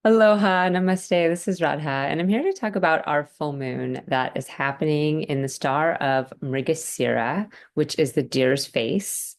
Aloha, namaste. This is Radha, and I'm here to talk about our full moon that is happening in the star of Mrigasira, which is the deer's face.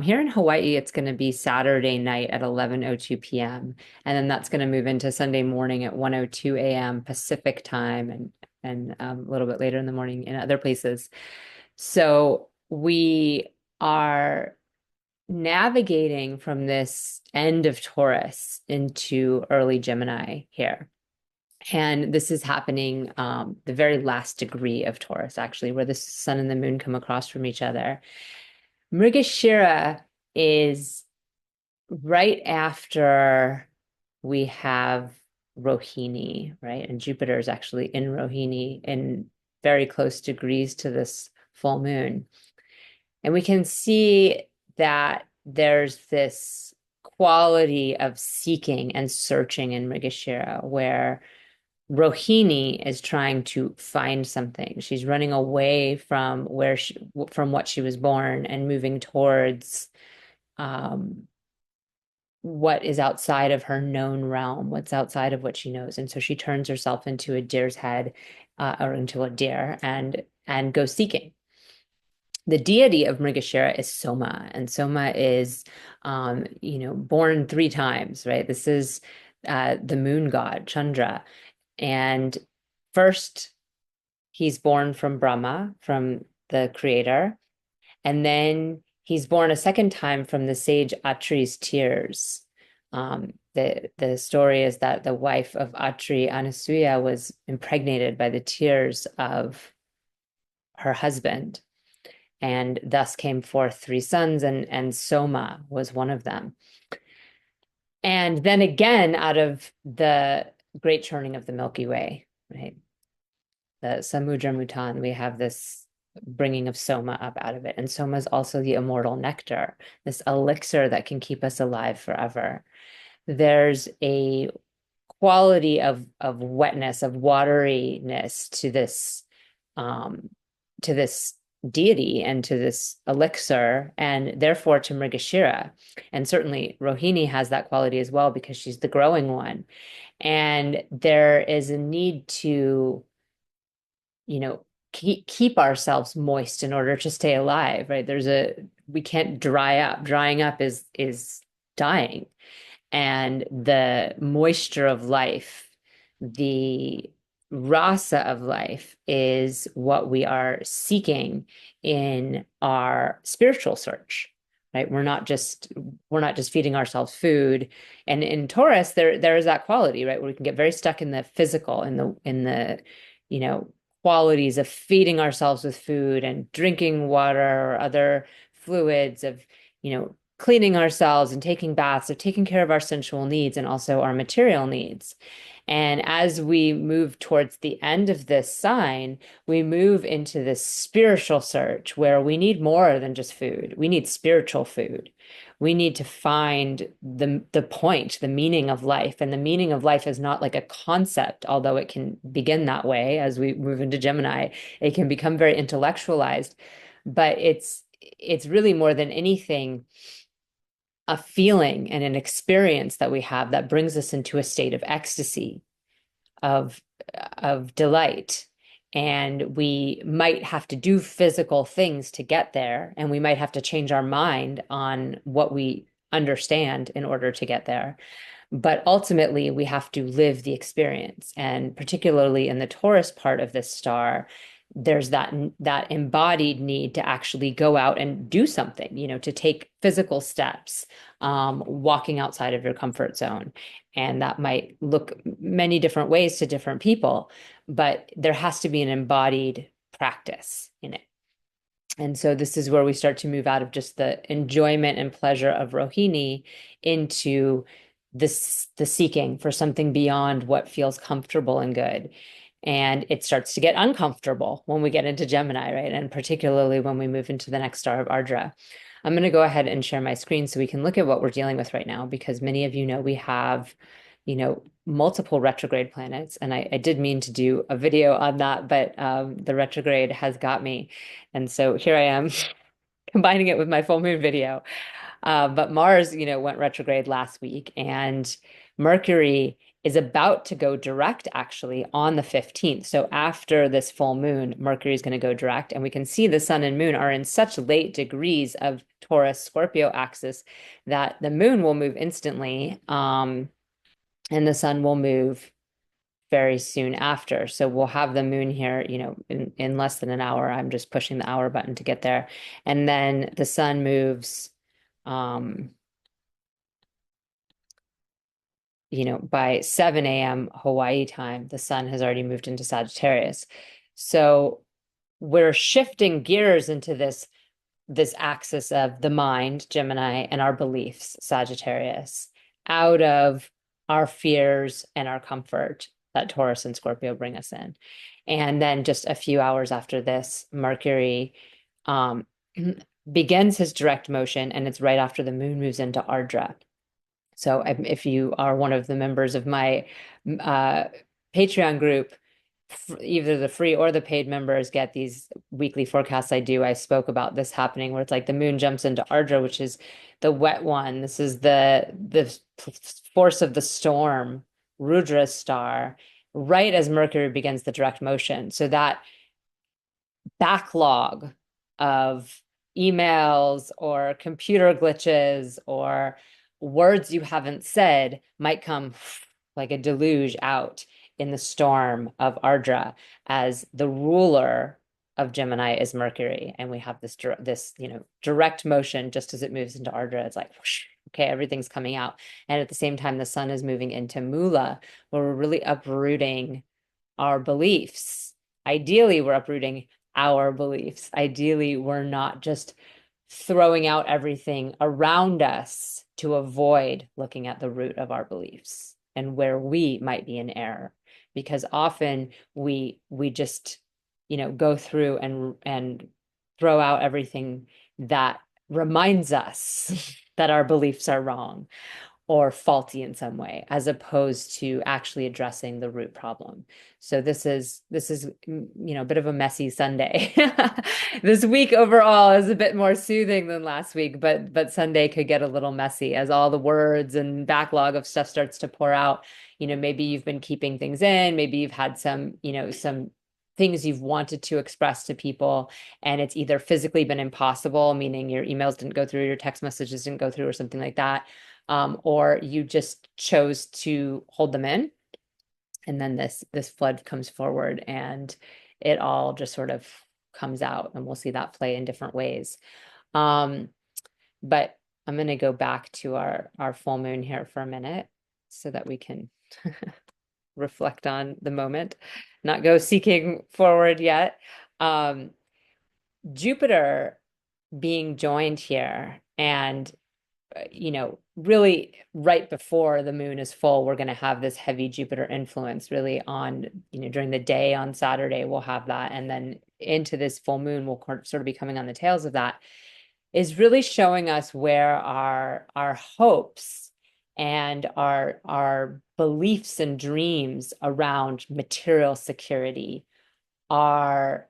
Here in Hawaii, it's going to be Saturday night at 11:02 p.m., and then that's going to move into Sunday morning at 1:02 a.m. Pacific time, and a little bit later in the morning in other places. So we are navigating from this end of Taurus into early Gemini here. And this is happening the very last degree of Taurus, actually, where the sun and the moon come across from each other. Mrigashira is right after we have Rohini, right? And Jupiter is actually in Rohini in very close degrees to this full moon. And we can see that there's this quality of seeking and searching in Mrigashira, where Rohini is trying to find something. She's running away from from what she was born and moving towards um, what is outside of her known realm, what's outside of what she knows. And so she turns herself into a deer's head, or into a deer, and goes seeking. The deity of Mrigashira is Soma, and Soma is, born three times, right? This is the moon god, Chandra. And first, he's born from Brahma, from the creator. And then he's born a second time from the sage Atri's tears. The story is that the wife of Atri, Anasuya, was impregnated by the tears of her husband, and thus came forth three sons, and Soma was one of them. And then again, out of the great churning of the Milky Way, right? The Samudra Mutan, we have this bringing of Soma up out of it. And Soma is also the immortal nectar, this elixir that can keep us alive forever. There's a quality of wetness, of wateriness to this deity and to this elixir, and therefore to Mrigashira. And certainly Rohini has that quality as well because she's the growing one. And there is a need to, keep ourselves moist in order to stay alive, right? We can't dry up. Drying up is dying. And the moisture of life, the rasa of life, is what we are seeking in our spiritual search, right? We're not just feeding ourselves food. And in Taurus, there is that quality, right? Where we can get very stuck in the physical, in the you know qualities of feeding ourselves with food and drinking water or other fluids, of cleaning ourselves and taking baths, of taking care of our sensual needs and also our material needs. And as we move towards the end of this sign, we move into this spiritual search where we need more than just food. We need spiritual food. We need to find the point, the meaning of life. And the meaning of life is not like a concept, although it can begin that way as we move into Gemini. It can become very intellectualized, but it's really more than anything a feeling and an experience that we have that brings us into a state of ecstasy, of delight. And we might have to do physical things to get there, and we might have to change our mind on what we understand in order to get there. But ultimately, we have to live the experience. And particularly in the Taurus part of this star, there's that embodied need to actually go out and do something, to take physical steps, walking outside of your comfort zone. And that might look many different ways to different people, but there has to be an embodied practice in it. And so this is where we start to move out of just the enjoyment and pleasure of Rohini into the seeking for something beyond what feels comfortable and good. And it starts to get uncomfortable when we get into Gemini, right? And particularly when we move into the next star of Ardra. I'm going to go ahead and share my screen so we can look at what we're dealing with right now, because many of you know we have, multiple retrograde planets. And I did mean to do a video on that, but the retrograde has got me. And so here I am combining it with my full moon video. But Mars, went retrograde last week, and Mercury is about to go direct actually on the 15th. So after this full moon, Mercury is going to go direct, and we can see the sun and moon are in such late degrees of Taurus Scorpio axis that the moon will move instantly, and the sun will move very soon after. So we'll have the moon here, in less than an hour. I'm just pushing the hour button to get there. And then the sun moves, um, by 7 a.m. Hawaii time, the sun has already moved into Sagittarius. So we're shifting gears into this axis of the mind, Gemini, and our beliefs, Sagittarius, out of our fears and our comfort that Taurus and Scorpio bring us in. And then just a few hours after this, Mercury begins his direct motion, and it's right after the moon moves into Ardra. So if you are one of the members of my Patreon group, either the free or the paid members get these weekly forecasts I do. I spoke about this happening where it's like the moon jumps into Ardra, which is the wet one. This is the force of the storm, Rudra's star, right as Mercury begins the direct motion. So that backlog of emails or computer glitches or words you haven't said might come like a deluge out in the storm of Ardra, as the ruler of Gemini is Mercury, and we have this direct motion just as it moves into Ardra. It's like whoosh, okay, everything's coming out, and at the same time the sun is moving into Mula, where we're really uprooting our beliefs. Ideally, we're uprooting our beliefs. Ideally, we're not just throwing out everything around us to avoid looking at the root of our beliefs and where we might be in error. Because often we just, go through and throw out everything that reminds us that our beliefs are wrong or faulty in some way, as opposed to actually addressing the root problem. So this is a bit of a messy Sunday. This week overall is a bit more soothing than last week, but Sunday could get a little messy as all the words and backlog of stuff starts to pour out. Maybe you've been keeping things in, maybe you've had some things you've wanted to express to people, and it's either physically been impossible, meaning your emails didn't go through, your text messages didn't go through, or something like that. Or you just chose to hold them in, and then this flood comes forward and it all just sort of comes out, and we'll see that play in different ways. But I'm going to go back to our full moon here for a minute so that we can reflect on the moment, not go seeking forward yet. Jupiter being joined here, and really right before the moon is full, we're going to have this heavy Jupiter influence really on, during the day on Saturday, we'll have that. And then into this full moon, we'll sort of be coming on the tails of that, is really showing us where our hopes and our beliefs and dreams around material security are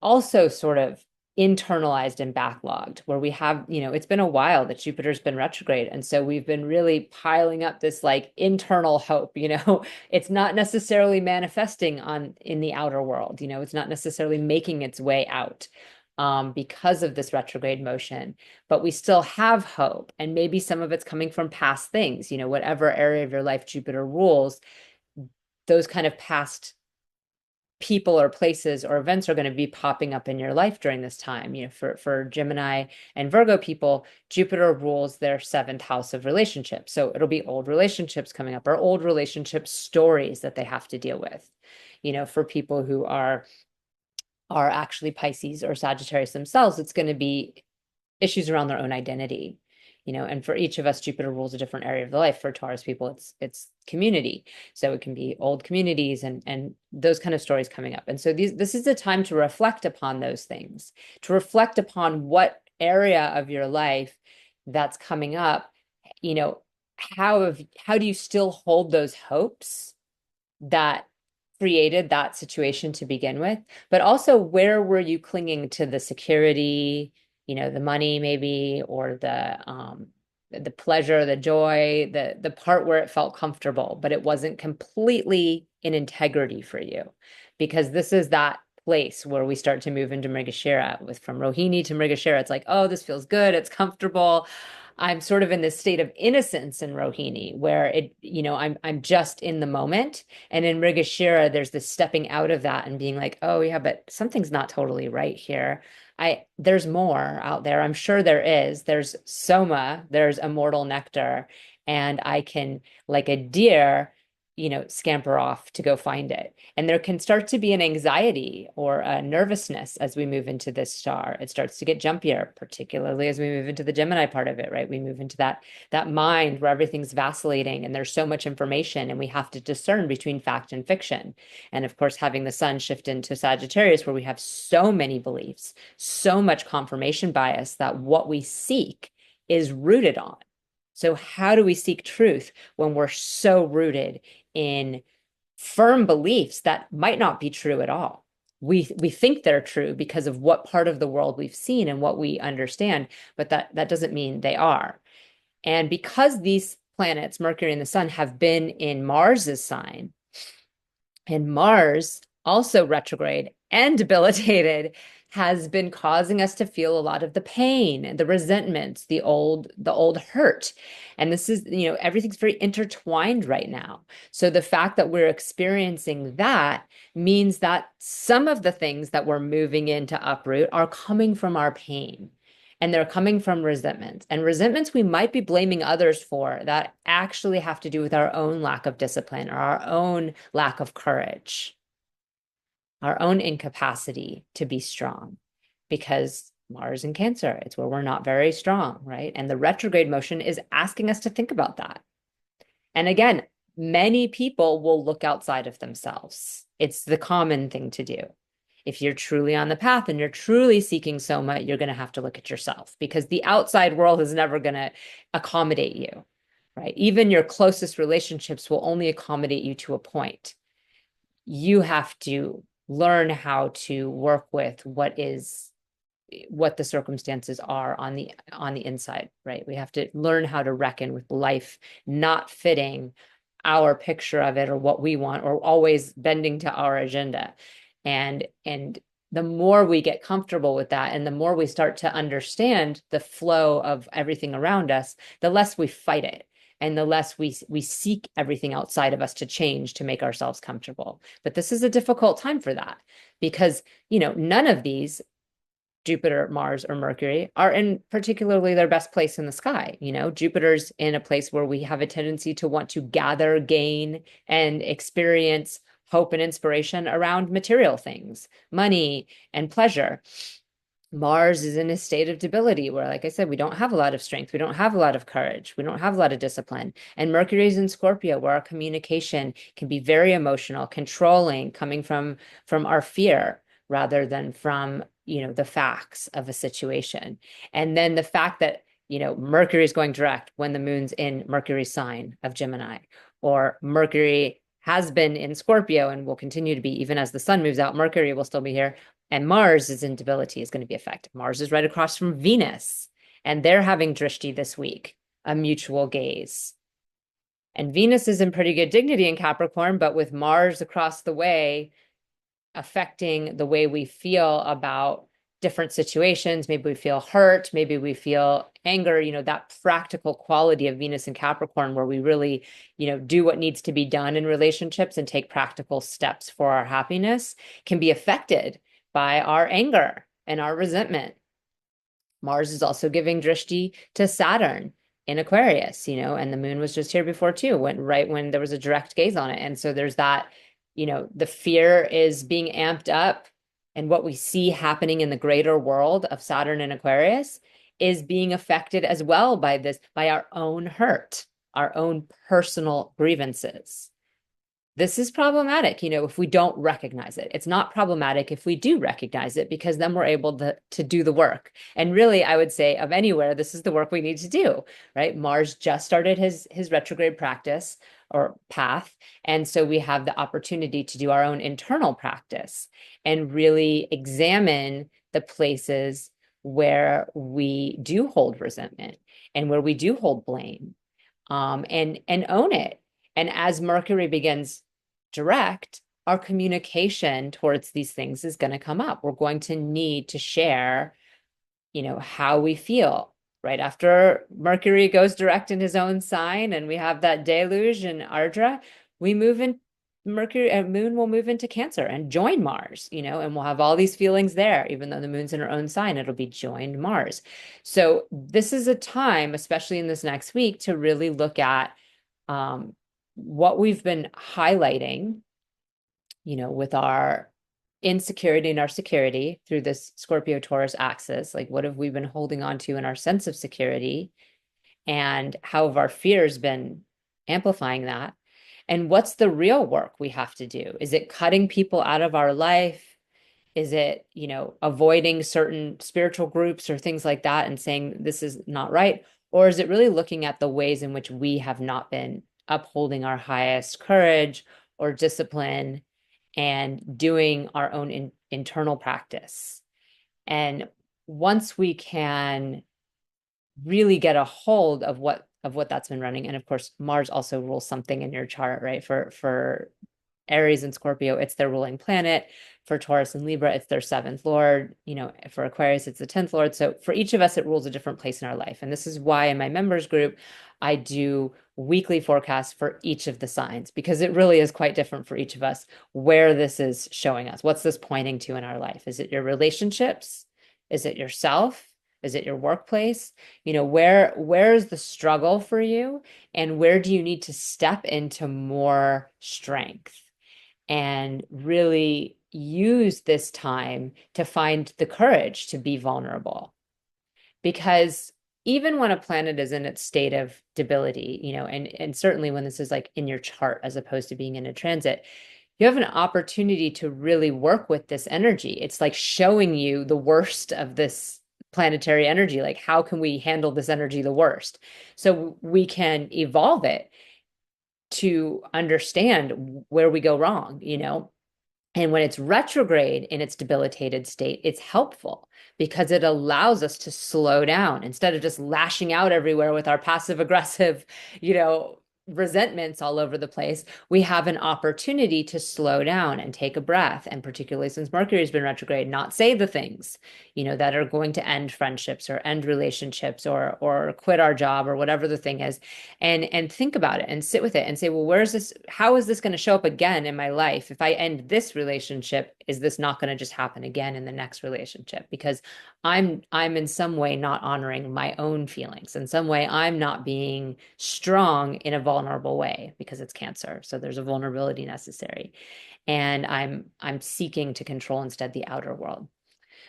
also sort of internalized and backlogged, where we have, it's been a while that Jupiter's been retrograde. And so we've been really piling up this like internal hope, it's not necessarily manifesting in the outer world, it's not necessarily making its way out because of this retrograde motion, but we still have hope. And maybe some of it's coming from past things, whatever area of your life Jupiter rules, those kind of past people or places or events are going to be popping up in your life during this time. For Gemini and Virgo people, Jupiter rules their 7th house of relationships. So it'll be old relationships coming up, or old relationship stories that they have to deal with. For people who are actually Pisces or Sagittarius themselves, it's going to be issues around their own identity. And for each of us, Jupiter rules a different area of the life. For Taurus people, it's community. So it can be old communities and those kind of stories coming up. And so this is a time to reflect upon those things, to reflect upon what area of your life that's coming up, how do you still hold those hopes that created that situation to begin with, but also where were you clinging to the security, the money maybe, or the pleasure, the joy, the part where it felt comfortable, but it wasn't completely in integrity for you. Because this is that place where we start to move into Mrigashira. With from Rohini to Mrigashira, it's like, oh, this feels good, it's comfortable. I'm sort of in this state of innocence in Rohini where I'm just in the moment. And in Mrigashira, there's this stepping out of that and being like, oh yeah, but something's not totally right here. There's more out there. I'm sure there is. There's Soma, there's immortal nectar, and I can, like a deer, scamper off to go find it. And there can start to be an anxiety or a nervousness as we move into this star. It starts to get jumpier, particularly as we move into the Gemini part of it, right? We move into that mind where everything's vacillating and there's so much information and we have to discern between fact and fiction. And of course, having the sun shift into Sagittarius where we have so many beliefs, so much confirmation bias that what we seek is rooted on. So how do we seek truth when we're so rooted in firm beliefs that might not be true at all? We think they're true because of what part of the world we've seen and what we understand, but that doesn't mean they are. And because these planets, Mercury and the Sun, have been in Mars's sign, and Mars also retrograde and debilitated, has been causing us to feel a lot of the pain, the resentments, the old hurt. And this is, everything's very intertwined right now. So the fact that we're experiencing that means that some of the things that we're moving in to uproot are coming from our pain. And they're coming from resentments. And resentments we might be blaming others for that actually have to do with our own lack of discipline or our own lack of courage, our own incapacity to be strong, because Mars in Cancer, it's where we're not very strong, right? And the retrograde motion is asking us to think about that. And again, many people will look outside of themselves. It's the common thing to do. If you're truly on the path and you're truly seeking Soma, you're going to have to look at yourself, because the outside world is never going to accommodate you, right? Even your closest relationships will only accommodate you to a point. You have to learn how to work with what the circumstances are on the inside, right? We have to learn how to reckon with life not fitting our picture of it or what we want, or always bending to our agenda. And the more we get comfortable with that, and the more we start to understand the flow of everything around us, the less we fight it. And the less we seek everything outside of us to change to make ourselves comfortable. But this is a difficult time for that, because, none of these, Jupiter, Mars, or Mercury, are in particularly their best place in the sky. Jupiter's in a place where we have a tendency to want to gather, gain, and experience hope and inspiration around material things, money, and pleasure. Mars is in a state of debility where, like I said, we don't have a lot of strength. We don't have a lot of courage. We don't have a lot of discipline. And Mercury is in Scorpio, where our communication can be very emotional, controlling, coming from our fear rather than from, the facts of a situation. And then the fact that, Mercury is going direct when the moon's in Mercury's sign of Gemini, or Mercury has been in Scorpio and will continue to be, even as the sun moves out, Mercury will still be here. And Mars is in debility, is going to be affected. Mars is right across from Venus, and they're having drishti this week, a mutual gaze. And Venus is in pretty good dignity in Capricorn, but with Mars across the way, affecting the way we feel about different situations, maybe we feel hurt, maybe we feel anger, that practical quality of Venus and Capricorn, where we really, do what needs to be done in relationships and take practical steps for our happiness, can be affected by our anger and our resentment. Mars is also giving drishti to Saturn in Aquarius, and the moon was just here before too, right when there was a direct gaze on it. And so there's that, the fear is being amped up, and what we see happening in the greater world of Saturn and Aquarius is being affected as well by our own hurt, our own personal grievances. This is problematic, if we don't recognize it. It's not problematic if we do recognize it, because then we're able to do the work. And really, I would say of anywhere, this is the work we need to do, right? Mars just started his retrograde practice or path. And so we have the opportunity to do our own internal practice and really examine the places where we do hold resentment and where we do hold blame, and own it. And as Mercury begins direct, our communication towards these things is going to come up. We're going to need to share, how we feel. Right after Mercury goes direct in his own sign and we have that deluge in Ardra, we move in Mercury and Moon will move into Cancer and join Mars, and we'll have all these feelings there. Even though the Moon's in her own sign, it'll be joined Mars. So this is a time, especially in this next week, to really look at what we've been highlighting, with our insecurity and our security through this Scorpio Taurus axis. Like, what have we been holding on to in our sense of security? And how have our fears been amplifying that? And what's the real work we have to do? Is it cutting people out of our life? Is it, avoiding certain spiritual groups or things like that and saying this is not right? Or is it really looking at the ways in which we have not been upholding our highest courage or discipline and doing our own internal practice? And once we can really get a hold of what that's been running, and of course Mars also rules something in your chart, right? For Aries and Scorpio, it's their ruling planet. For Taurus and Libra, it's their seventh lord. For Aquarius, it's the 10th lord. So for each of us, it rules a different place in our life. And this is why in my members group, I do weekly forecasts for each of the signs, because it really is quite different for each of us where this is showing us. What's this pointing to in our life? Is it your relationships? Is it yourself? Is it your workplace? Where's the struggle for you? And where do you need to step into more strength and really use this time to find the courage to be vulnerable? Because even when a planet is in its state of debility, and certainly when this is like in your chart as opposed to being in a transit, you have an opportunity to really work with this energy. It's like showing you the worst of this planetary energy. Like, how can we handle this energy the worst? So we can evolve it to understand where we go wrong, And when it's retrograde in its debilitated state, it's helpful because it allows us to slow down instead of just lashing out everywhere with our passive aggressive, resentments all over the place. We have an opportunity to slow down and take a breath. And particularly since Mercury's been retrograde, not say the things, that are going to end friendships or end relationships or quit our job or whatever the thing is. And think about it and sit with it and say, well, how is this going to show up again in my life? If I end this relationship, is this not going to just happen again in the next relationship? Because I'm in some way not honoring my own feelings. In some way, I'm not being strong in a vulnerable way because it's Cancer. So there's a vulnerability necessary. And I'm seeking to control instead the outer world.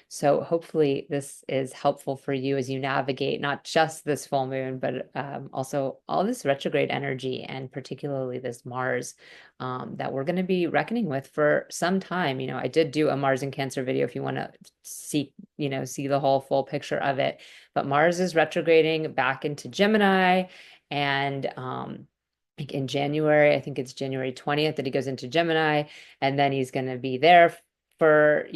So hopefully this is helpful for you as you navigate not just this full moon, but also all this retrograde energy, and particularly this Mars that we're going to be reckoning with for some time. I did do a Mars in Cancer video if you want to see the whole full picture of it. But Mars is retrograding back into Gemini, and like in January, I think it's January 20th that he goes into Gemini, and then he's going to be there for,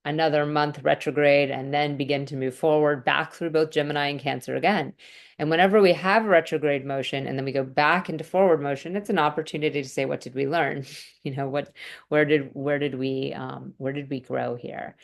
another month retrograde, and then begin to move forward back through both Gemini and Cancer again. And whenever we have retrograde motion and then we go back into forward motion, it's an opportunity to say, what did we learn? Where did we grow here?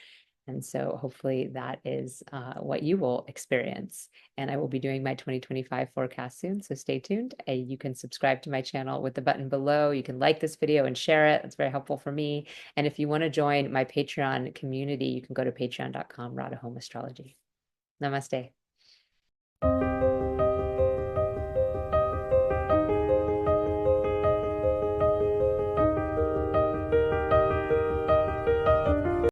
And so hopefully that is what you will experience. And I will be doing my 2025 forecast soon, so stay tuned. You can subscribe to my channel with the button below. You can like this video and share it. It's very helpful for me. And if you want to join my Patreon community, you can go to patreon.com/Radha Home Astrology. Namaste.